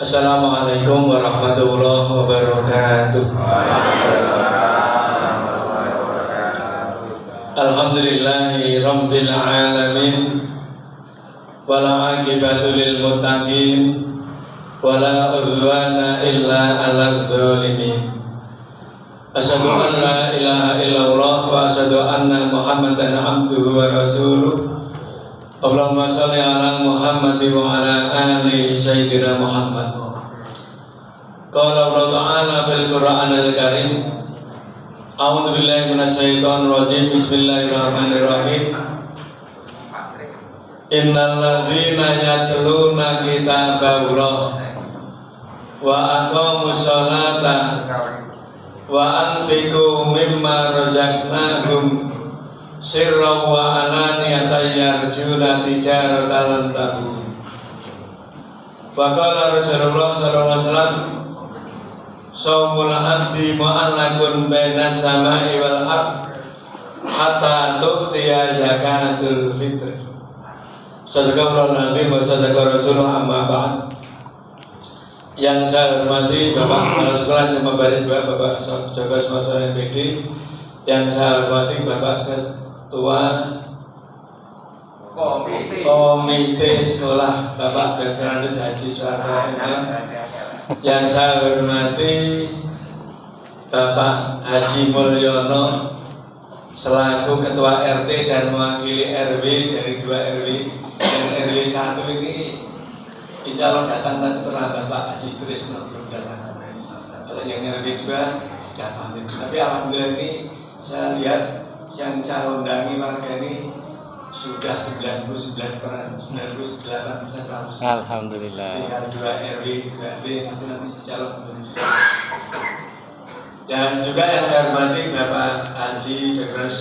Assalamualaikum warahmatullahi wabarakatuh. Alhamdulillahi rabbil alamin, wala aqibatu lil muttaqin, wala udwana illa 'alal zalimin. Asyhadu an la ilaha illallah wa asyhadu anna Muhammadan abduhu wa rasuluh. Allahumma sholli ala Muhammad wa ala ali sayyidina Muhammad. Qala Allah Ta'ala fil Qur'anil Karim. A'udzu billahi minasy syaithanir rajim. Bismillahirrahmanirrahim. Innal ladzina yatluna kitaballah wa aqamus sholata wa anfiqu mimma razaqnahum sirran wa alaniyatan yarjuna tijaratan lan tabur. Wa qala Rasulullah sallallahu alaihi wasallam, shaumul abdi mu'allaqun bainas sama'i wal ard hatta tu'tiya zakatul fitr. Sadaqallahul azim wa sadaqa Rasulullah, amma ba'd. Yang saya hormati Bapak Kepala Sekolah Jemaah Barit 2, Bapak Joko Sponsor MPD. Yang saya hormati Bapak Ketua Komite Sekolah Bapak Dr. Haji Suharto MM. Yang saya hormati Bapak Haji Mulyono selaku Ketua RT dan mewakili RW dari 2 RW. Dan RW 1 ini insya Allah datang, tapi terlambat Pak Haji Sutrisno belum datang. Kalau yang RW 2 sudah pamit. Tapi alhamdulillah ini saya lihat yang saya undangi warga ini sudah 99%, 98% ramus. Alhamdulillah. Tinggal 2 RW, 2 RW, satu nanti calon manusia. Dan juga yang saya hormati Bapak Haji Dr.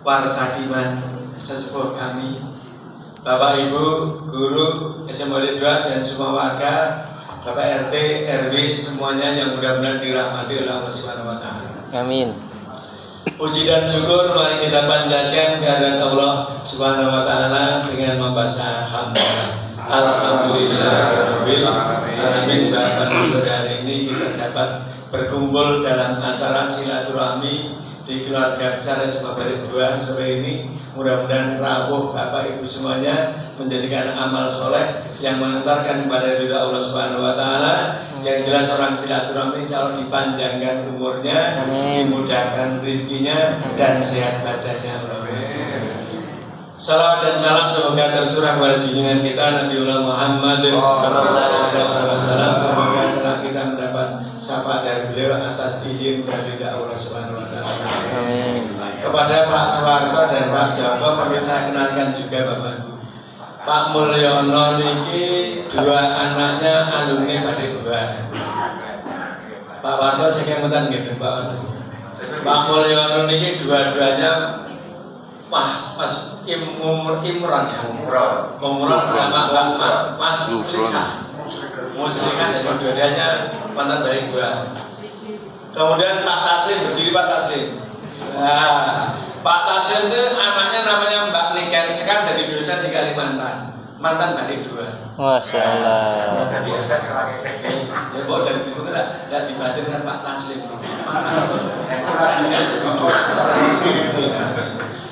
Warsakiman, sesepuh kami, Bapak Ibu guru SMP 2 dan semua warga, Bapak RT, RW, semuanya yang mudah-mudahan dirahmati oleh Allah Subhanahu wa Ta'ala. Amin. Puji dan syukur mari kita panjatkan kehadirat Allah Subhanahu wa Ta'ala dengan membaca hamdalah. Alhamdulillahirabbil alamin. Pada sore hari ini kita dapat berkumpul dalam acara silaturahmi di keluarga besar SMA Barit 2 sore ini. Mudah-mudahan rawuh Bapak Ibu semuanya menjadikan amal soleh yang mengantarkan kepada ridha Allah Subhanahu wa Ta'ala. Yang jelas orang silaturahmi insya Allah dipanjangkan umurnya, dimudahkan rezekinya, dan sehat badannya. Salawat dan salam semoga tercurah kepada junjungan kita Nabiullah Muhammad sallallahu alaihi wasallam. Semoga kelak kita mendapat syafaat dari beliau atas izin dan ridha Allah Subhanahu wa Ta'ala. Amin. Kepada Pak Suharto dan Pak Joko perlu saya kenalkan juga Bapak. Pak Mulyono niki 2 anaknya alumni Barit 2. Pak Warto sekemutan gitu Pak Warto. Pak Mulyono niki dua-duanya Mas Imron ya. Imron sama Mas Muslika dan dua-duanya mantan Barit 2. Kemudian Pak Taslim, berdiri Pak Taslim. Nah, Pak Taslim itu anaknya namanya Mbak Niken Sekar dari dosen di Kalimantan, mantan Barit 2. Masya Allah. Ya kok dari situ tidak dibanding dengan Pak Taslim.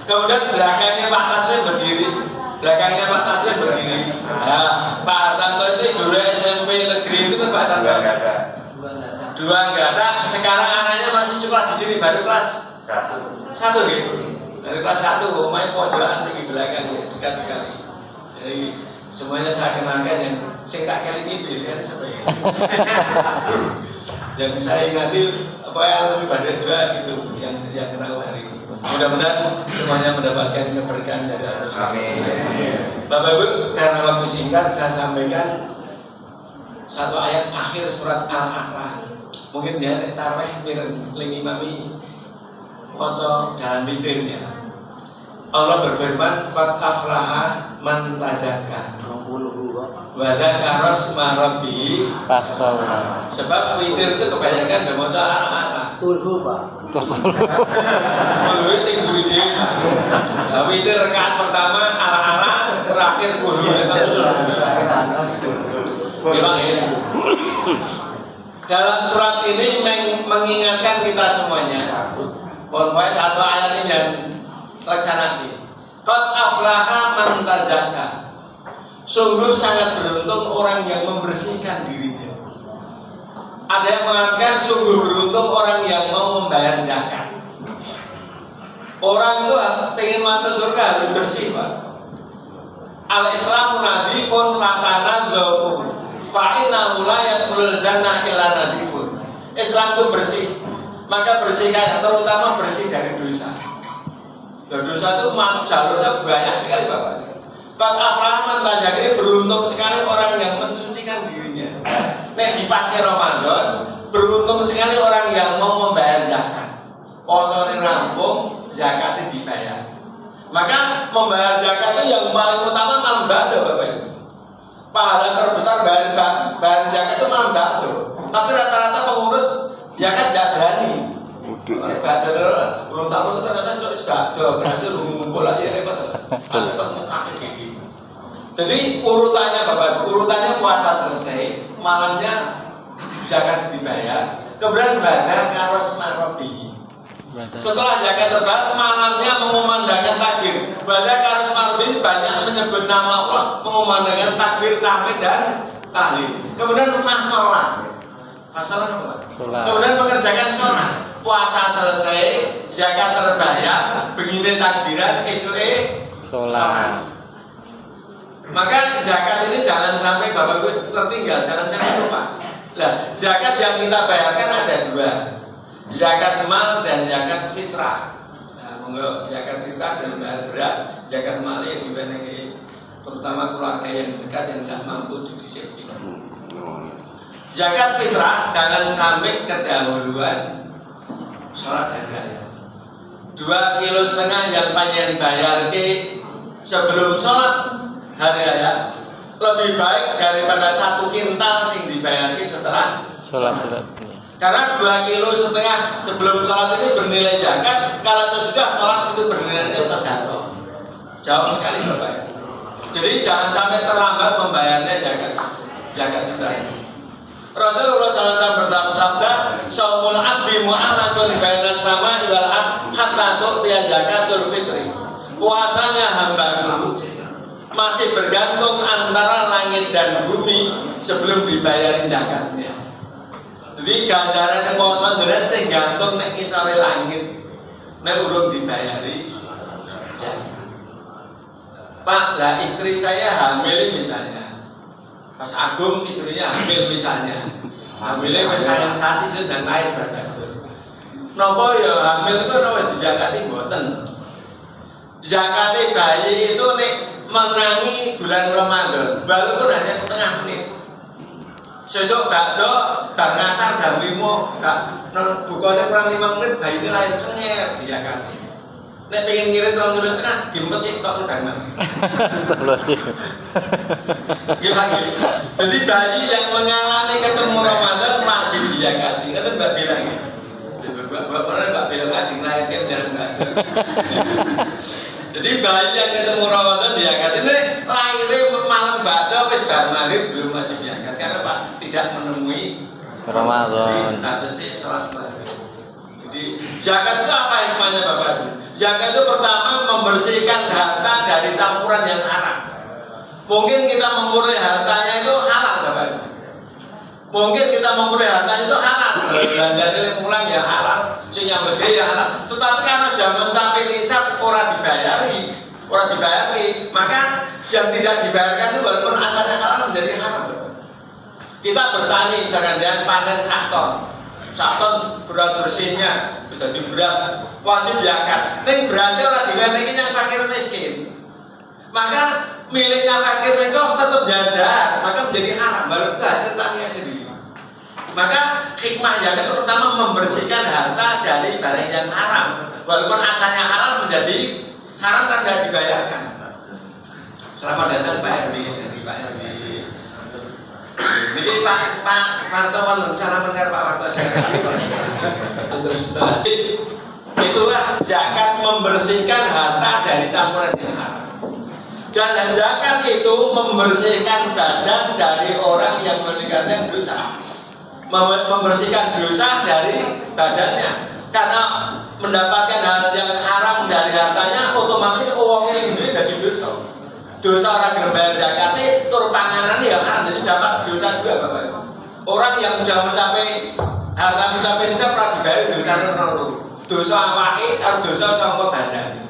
Kemudian belakangnya Pak Taslim berdiri. Nah, Pak Hartanto itu guru SMP negeri itu Pak Hartanto. 2 enggak ada. Sekarang anaknya masih sekolah di sini baru kelas 1 gitu. Dari kelas 1, main pojokan di belakang ya, dekat sekali. Jadi semuanya saya kenalkan yang saya tak kali ini pilihan siapa ya. Yang saya ingati apa yang lebih Barit 2 gitu yang kenal hari ini. Mudah-mudahan semuanya mendapatkan keberkahan dari Allah. Amin. Bapak Ibu, karena waktu singkat saya sampaikan satu ayat akhir surat Al-A'la. Mungkin dia tarawih lingi mami maca dalam witirnya. Allah berfirman, qad aflaha man tazakka wa dzakara asma rabbih fasalla. Sebab witir itu kebanyakan udah maca Al-A'la. Kulhu Pak. Kulhu sing duwe dhewe. Witir rakaat pertama Al-A'la, terakhir kulhu. Memang ya. Dalam surat ini mengingatkan kita semuanya. Pokoknya satu ayat ini yang laksanakan. Qad aflaha man tazakka. Sungguh sangat beruntung orang yang membersihkan dirinya. Ada yang mengatakan sungguh beruntung orang yang mau membayar zakat. Orang itu pengen masuk surga harus bersih, Pak. Al-Islamu nadhifun fakana dhafun fa'innahu la yadkhulul jannah illa nadhifun. Islam itu bersih, maka bersihkan, terutama bersih dari dosa. Dosa itu jalurnya banyak sekali, Bapak. Qad aflaha man tazakka, ini beruntung sekali orang yang mensucikan dirinya. Nek di pasca Ramadan, beruntung sekali orang yang mau membayar zakat. Posone rampung, zakatnya dibayar. Maka membayar zakat itu yang paling utama malam ba'da, Bapak Ibu. Pahala terbesar bayar zakat itu malam ba'da. Tapi rata-rata pengurus zakat tidak berani. Oleh ba'da belum tahu ternyata sudah berhasil mengumpul aja repot. Jadi urutannya Bapak Ibu, urutannya puasa selesai, malamnya zakat dibayar, kemudian bana karos marobi. Setelah zakat terbayar, malamnya mengumandangkan takbir. Bana karos marobi banyak menyebut nama Allah, mengumandangkan takbir, tahmid dan tahlil. Kemudian fasolah. Fasolah apa? Kemudian mengerjakan sholat. Puasa selesai, zakat terbayar, begini takbiran, esok sholat. Maka zakat ini jangan sampai Bapak Ibu tertinggal, jangan sampai lupa. Nah, zakat yang kita bayarkan ada dua, zakat mal dan zakat fitrah. Nah, monggo zakat fitrah dan bayar beras, zakat mal yang dibayar terutama keluarga yang dekat yang tidak mampu didisiplin. Zakat fitrah jangan sampai kedahuluan sholat dan raya. 2,5 kilo yang panjang bayar ke sebelum sholat hari raya lebih baik daripada 1 kintal sing dibayar ke setelah sholat. Karena 2,5 kilo sebelum sholat ini bernilai zakat, kalau sesudah sholat itu bernilai sedekah. Jauh sekali Bapak. Jadi jangan sampai terlambat membayarnya zakat fitrah ini. Rasulullah SAW bersabda, "Shaumul abdi mu'allaqun baina samai wal ard hatta tu'tiya zakatul fitri." Puasanya hambaku masih bergantung antara langit dan bumi sebelum dibayar zakatnya. Jadi ganjaran puasa jenengan sing gantung nek kisare langit, nek urung dibayari zakat. Pak, lah istri saya hamil misalnya. Mas Agung istrinya hamil misalnya, hamilnya misalnya sasi sedang naik berat itu. Nopo ya hamil itu nopo dizakati mboten. Zakati bayi itu nek menangi bulan Ramadan, walaupun hanya setengah menit. Sesuk bakdo bar ngasar jam 5, bukanya kurang 5 menit bayi ini lahir sengit dizakati. Nek pengen ngirit 2,5 gimpet sih tok udah mati. Astagfirullahaladzim. Gimana? Jadi bayi yang mengalami ketemu Ramadan wajib dizakati. Kan Mbak bilang. Mbak bilang wajib lahirkan dan enggak. Jadi bayi yang ketemu Ramadan dizakati. Ini lahirnya malam ba'da wis bar maghrib belum wajib zakat karena Pak tidak menemui Ramadan. Batasi salat maghrib. Jadi zakat itu apa hikmahnya Bapak Ibu? Zakat itu pertama membersihkan harta dari campuran yang haram. Mungkin kita memperoleh hartanya itu halal Bapak Ibu. Mungkin kita memperoleh hartanya itu halal. Belanja dari pulang ya halal, sing nyambut ya halal. Tetapi karena sudah mencapai nisab ora dibayari, maka yang tidak dibayarkan itu walaupun asalnya halal menjadi haram. Kita bertani misalkan dia panen Saton berat bersihnya sudah di beras wajib zakat. Ning berasnya orang dibayar yang fakir miskin. Maka miliknya fakir mereka tetap janda, maka menjadi haram walaupun hasil taninya sendiri. Maka hikmah zakat itu pertama membersihkan harta dari barang yang haram, walaupun asalnya halal menjadi haram kan tidak dibayarkan. Selamat datang Pak RW dari Pak RW. Jadi Pak wartawan cara mendengar Pak wartawan saya itulah zakat membersihkan harta dari campuran yang haram. Dan zakat itu membersihkan badan dari orang yang meninggalkan dosa, membersihkan dosa dari badannya. Karena mendapatkan hal yang haram dari hartanya, otomatis uang ini jadi dosa. Dosa orang yang bayar zakat itu tur panganan ya haram, jadi dapat dosa dua Bapak. Orang yang sudah mencapai harta mencapai nisab ora dibayar dosa loro. Dosa awake karo dosa sangka badan.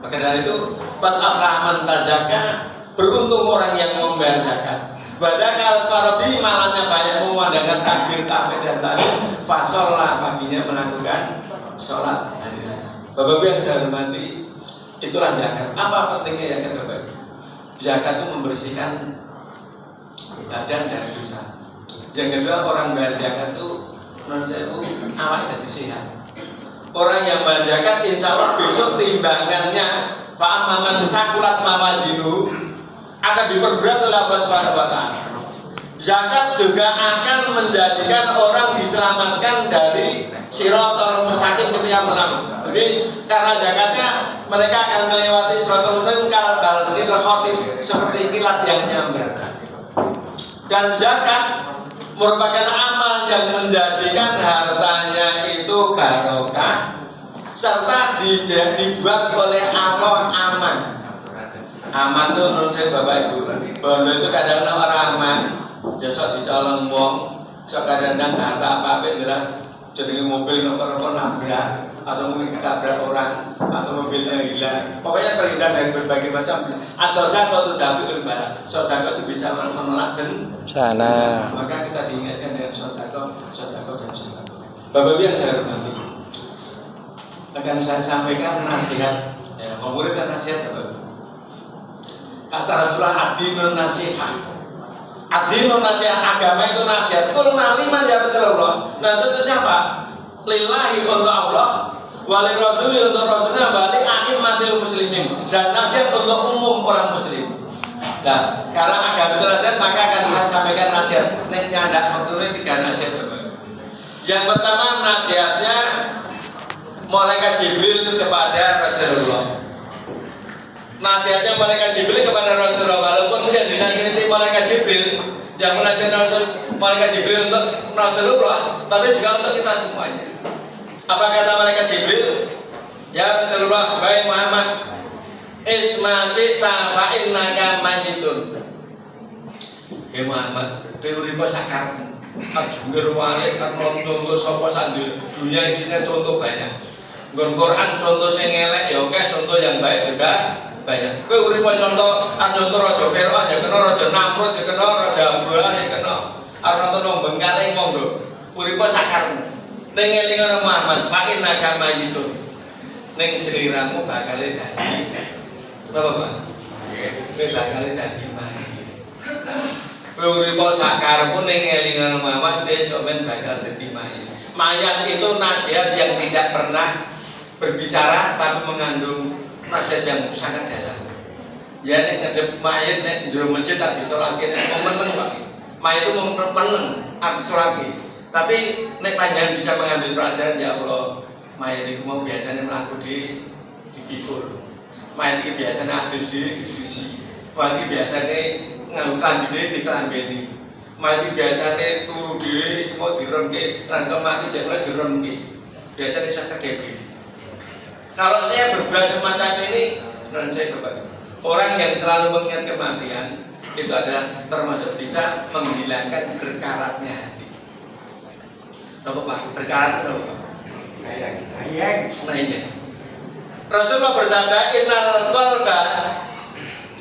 Maka dari itu, qad aflaha man tazakka, beruntung orang yang membayar zakat. Badakal sarabi, malamnya banyak memandangkan takbir, tahmid dan tahmid, fasolah paginya melakukan sholat. Bapak-bapak yang saya hormati, itulah zakat. Apa pentingnya zakat Bapak? Zakat itu membersihkan badan dari dosa. Yang kedua, orang bayar zakat itu non sewu awalnya jadi sehat. Orang yang bayar zakat insya Allah besok timbangannya fa'amaman sakulat mawazinu akan diperberat oleh Allah Subhanahu wa Ta'ala. Zakat juga akan menjadikan orang diselamatkan dari siratal mustaqim ketika malam. Jadi karena zakatnya mereka akan melewati siratal mustaqim kal balqil khatif, seperti kilat yang nyambar. Dan zakat merupakan amal yang menjadikan hartanya itu barokah serta dibuat oleh Allah aman. Aman tuh menurut saya Bapak Ibu, bondo itu kadang-kadang orang aman, besok dicolong wong, sok kadang-kadang harta apa-apa adalah jadi mobil nomor-nomor nabrak atau mungkin ketabrak orang atau mobilnya hilang. Pokoknya terhindar dari berbagai macam. Asodan waktu David berbalik, sodako itu bisa menolak bencana. Maka kita diingatkan dengan sodako dan sodako. Bapak yang saya hormati, akan saya sampaikan nasihat. Ya, memberikan nasihat Bapak. Kata Rasulullah, adinun nasihat. Adinun nasihat, agama itu nasihat. Kulna liman ya Rasulullah. Nasihat itu siapa? Lillahi untuk Allah, wali rasuli untuk rasulnya, wali a'immatil muslimin, dan nasihat untuk umum orang muslim. Nah, karena agama itu nasihat, maka akan saya sampaikan nasihat. Ini ada waktunya 3 nasihat Bapak. Yang pertama nasihatnya malaikat Jibril kepada Rasulullah. Nasihatnya malaikat Jibril kepada Rasulullah, walaupun yang dinasihati malaikat Jibril, yang menasihati malaikat Jibril untuk Rasulullah, tapi juga untuk kita semuanya. Apa kata malaikat Jibril? Ya Rasulullah, baik Muhammad, isma sita fa innaka mayyitun. Ya Muhammad, teori sakar, arjungir wale, karena contoh sapa sandi dunia isinya contoh banyak. Nggon Quran contoh sing elek ya oke, contoh yang baik juga banyak. Kowe urip contoh raja Firaun ya kena, raja Namrud ya kena, raja Abraha ya kena. Arep nonton bengkale monggo. Urip sakar. Ning elingan Muhammad, fa innaka mayyitun. Ning sliramu bakal dadi apa Pak? Kowe bakal dadi mayit. Kowe urip sakarmu ning elingan Muhammad, besok men bakal dadi mayit. Mayat itu nasihat yang tidak pernah berbicara tapi mengandung nasihat yang sangat dalam. Jadi ngadep mayit nek jero masjid tak disolake nek meneng Pak. Mayit itu meneng arti disolake. Tapi nek panjenengan bisa mengambil pelajaran ya Allah, mayit itu mau biasanya mlaku di pikul. Mayit iki biasanya adus di didusi. Mayit iki biasanya nganggo klambi diklambeni. Mayit iki biasanya turu dhewe mau diremke, lan mati jek mulai diremke. Biasanya sakit dewe. Kalau saya berbuat semacam ini, dan saya Bapak, orang yang selalu mengingat kematian itu adalah termasuk bisa menghilangkan berkaratnya hati. Kenapa Pak? Berkarat itu apa Pak? Nah ini Rasulullah bersabda, innal qalba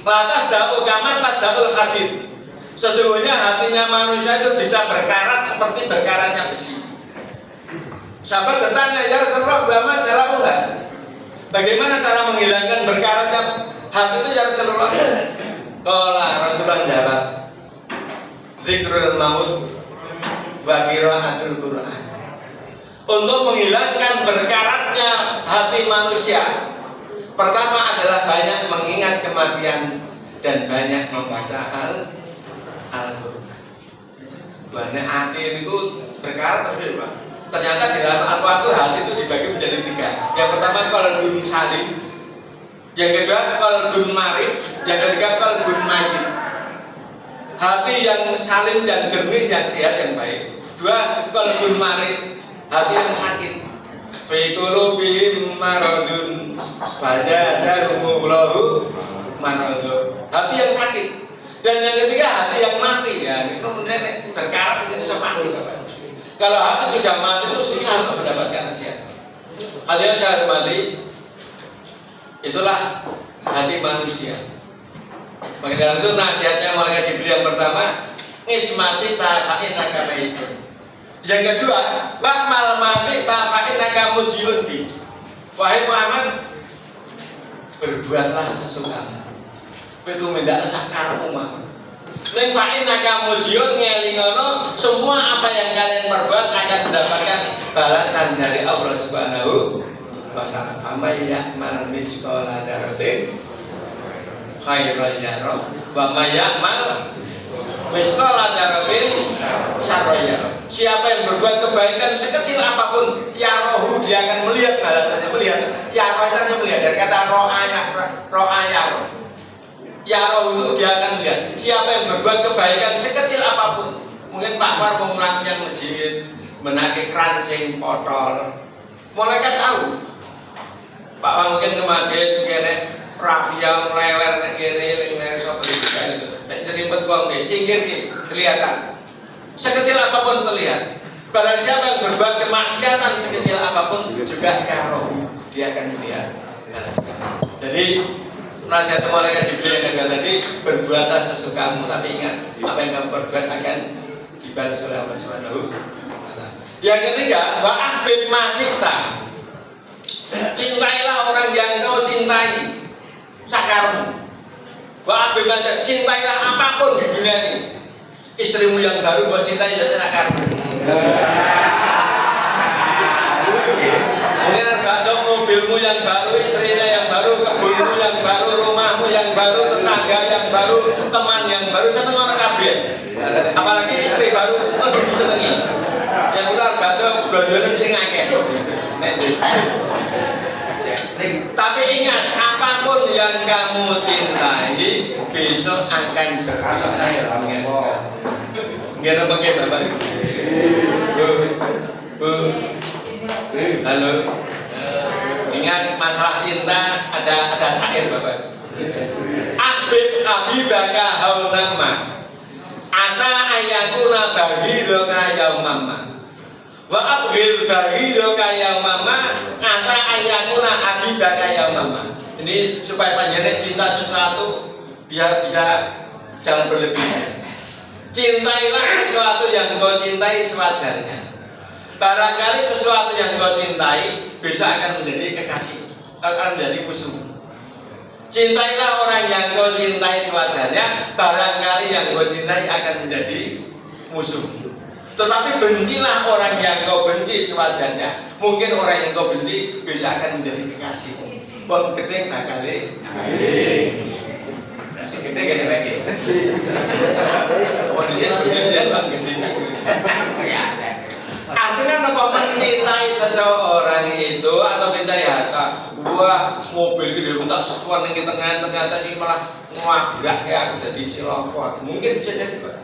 la tasda'u kama tasda'ul hadid. Sesungguhnya hatinya manusia itu bisa berkarat seperti berkaratnya besi. Sahabat bertanya, ya Rasulullah, bagaimana cara enggak? Bagaimana cara menghilangkan berkaratnya hati itu ya Rasulullah? Qala Rasulullah jawab, zikrul maut wa qiraatul Qur'an. Untuk menghilangkan berkaratnya hati manusia, pertama adalah banyak mengingat kematian dan banyak membaca Al-Qur'an. Banyak hati itu berkarat terus Pak. Ternyata di dalam Al-Quran itu hati itu dibagi menjadi 3. Yang pertama qalbun salim, Yang kedua qalbun marid, yang ketiga qalbun mayyit. Hati yang salim, yang jernih, yang sehat, yang baik. Dua, qalbun marid, hati yang sakit. Fi qulubihim maradun fazadahumullahu maradun. Hati yang sakit. Dan yang ketiga hati yang mati. Ya, itu nenek berkarat itu bisa mati, Bapak. Kalau hati sudah mati itu susah untuk mendapatkan nasihat. Hati yang saya hormati, itulah hati manusia. Maka dari itu nasihatnya malaikat Jibril yang pertama, ismasi ta'fa'in akabaitun. Yang kedua, wa'mal masih ta'fa'in akamujilun bi. Wahai Muhammad, berbuatlah sesukamu. Itu minta sakarmu Muhammad. Ning fa'in akamujilun ngelingono, semua apa yang kalian perbuat akan mendapatkan balasan dari Allah Subhanahu wa ta'ala. Famay ya'mal misqala dzarratin khairan yarah wa may ya'mal misqala dzarratin syarran yarah. Siapa yang berbuat kebaikan sekecil apapun, yarohu, dia akan melihat balasannya, melihat. Yarohnya melihat dari kata ro'ayah. Yarohu itu dia akan melihat. Siapa yang berbuat kebaikan sekecil apapun, mungkin Pak War mau melakukan masjid, menaki kerancing potol, malaikat tahu. Pak War mungkin ke masjid, kene rafia melewer nek kene ning sapa gitu. Nek jerimpet wong singgir kelihatan. Sekecil apapun terlihat. Barang siapa yang berbuat kemaksiatan sekecil apapun juga yarohu, dia akan melihat balasan. Jadi nasihat malaikat Jibril yang kedua tadi, berbuatlah sesukamu, tapi ingat apa yang kamu perbuat akan dibalas oleh Allah Subhanahu wa ta'ala. Yang ketiga, wa ahbib masita. Cintailah orang yang kau cintai, sakarmu. Wa ahbib masita, cintailah apapun di dunia ini. Istrimu yang baru buat cintai ya sakarmu. Mungkin ada mobilmu yang baru, istrinya yang baru, kebunmu yang baru, rumahmu yang baru, tetangga yang baru, teman yang baru, seneng orang kabeh. Apalagi istri baru lebih disenengi. Yang ular ada blonjone sing akeh. Tapi ingat, apapun yang kamu cintai besok akan berpisah dengan kamu. Nggak ada pakai Bapak. Bu. Halo. Ingat masalah cinta ada syair Bapak. Ahbib habibaka haunamma asa ayakuna baghidaka yaumamma wa abghid baghidaka yaumamma asa ayakuna habibaka yaumamma. Ini supaya panjenengan cinta sesuatu biar bisa jangan berlebihan. Cintailah sesuatu yang kau cintai sewajarnya. Barangkali sesuatu yang kau cintai bisa akan menjadi kekasih, akan menjadi musuh. Cintailah orang yang kau cintai sewajarnya. Barangkali yang kau cintai akan menjadi musuh. Tetapi bencilah orang yang kau benci sewajarnya. Mungkin orang yang kau benci bisa akan menjadi kekasih. Pon keting bakale. Si kita gede lagi. Kondisi berjalan bang gede. Artinya apa mencintai seseorang itu atau mencintai harta. Wah mobil gede bentak suan yang di tengah ternyata sih malah ngabrak kayak aku jadi cilokot. Mungkin bisa jadi Pak.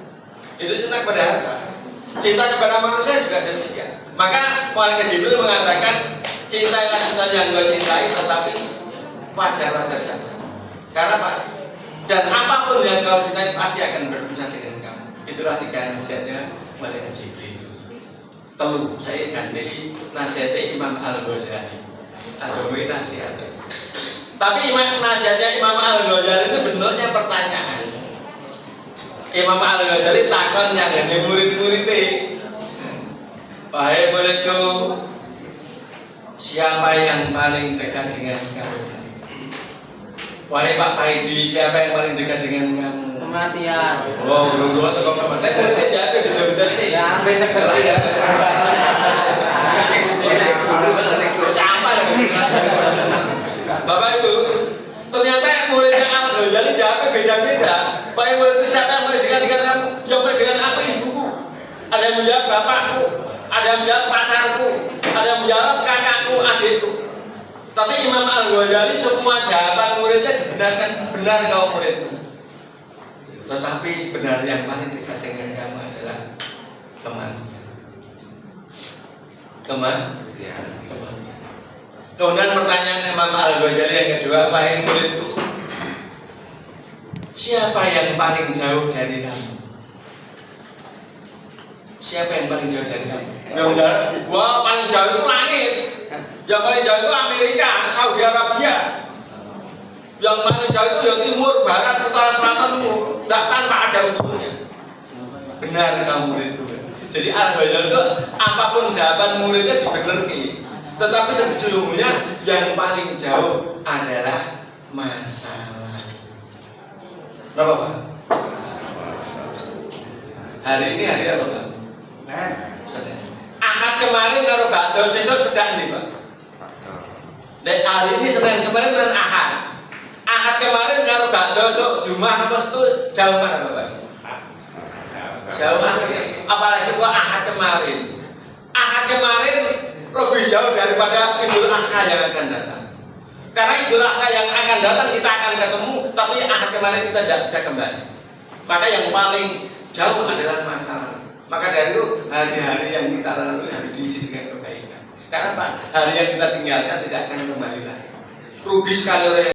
Itu cinta kepada harta. Cinta kepada manusia juga demikian. Maka malaikat Jibril mengatakan cintailah sesuatu yang kau cintai tetapi wajar-wajar saja. Karena Pak, dan apapun yang kau cintai pasti akan berpisah dengan kamu. Itulah tiga nasihatnya malaikat Jibril. Telu, saya ganti nasihatnya Imam Al-Ghazali. Agama nasihatnya. Tapi nasihatnya Imam Al-Ghazali itu bentuknya pertanyaan. Imam Al-Ghazali takon yang ini murid-muridnya. Wahai muridku, siapa yang paling dekat dengan kamu? Wahai Pak Paidi, siapa yang paling dekat dengan kamu? Kematian. Oh, lu atau kematian? Tapi muridnya jadi betul-betul sih. Ya, Siapa lagi? Bapak itu ternyata muridnya Al-Ghazali jawabnya beda-beda. Wahai muridku, siapa yang paling dekat dengan kamu? Jawabnya dengan apa ibuku? Ada yang menjawab bapakku, ada yang menjawab pasarku, ada yang menjawab kakakku, adikku. Tapi Imam Al-Ghazali semua jawaban muridnya dibenarkan, benar kau muridku. Tetapi sebenarnya yang paling dekat dengan kamu adalah kematian. Kematian. Kemudian pertanyaan Imam Al-Ghazali yang kedua, wahai muridku, siapa yang paling jauh dari kamu? Siapa yang paling jauh dari kamu? Yang jauh, wah paling jauh itu langit. Yang paling jauh itu Amerika, Saudi Arabia. Yang paling jauh itu yang timur, barat, utara, selatan itu tidak tanpa ada ujungnya. Benar kamu muridku. Jadi Al-Ghazali itu apapun jawaban muridnya dibenerki. Tetapi sejujurnya yang paling jauh adalah masalah. Kenapa Pak? Hari ini hari apa Pak? Senin. Ahad kemarin kalau bakdo sesuk cedak nih Pak. Dan hari ini Senin, kemarin dan Ahad. Ahad kemarin kalau bakdo sok Jumat apa itu jauh mana Bapak? Jauh akhirnya. Apalagi gua Ahad kemarin. Ahad kemarin lebih jauh daripada Idul Adha yang akan datang. Karena Idul Adha yang akan datang kita akan ketemu, tapi Ahad kemarin kita tidak bisa kembali. Maka yang paling jauh adalah masalah. Maka dari itu hari-hari yang kita lalui harus diisi dengan kebaikan. Karena Pak, hari yang kita tinggalkan tidak akan kembali lagi. Rugi sekali orang yang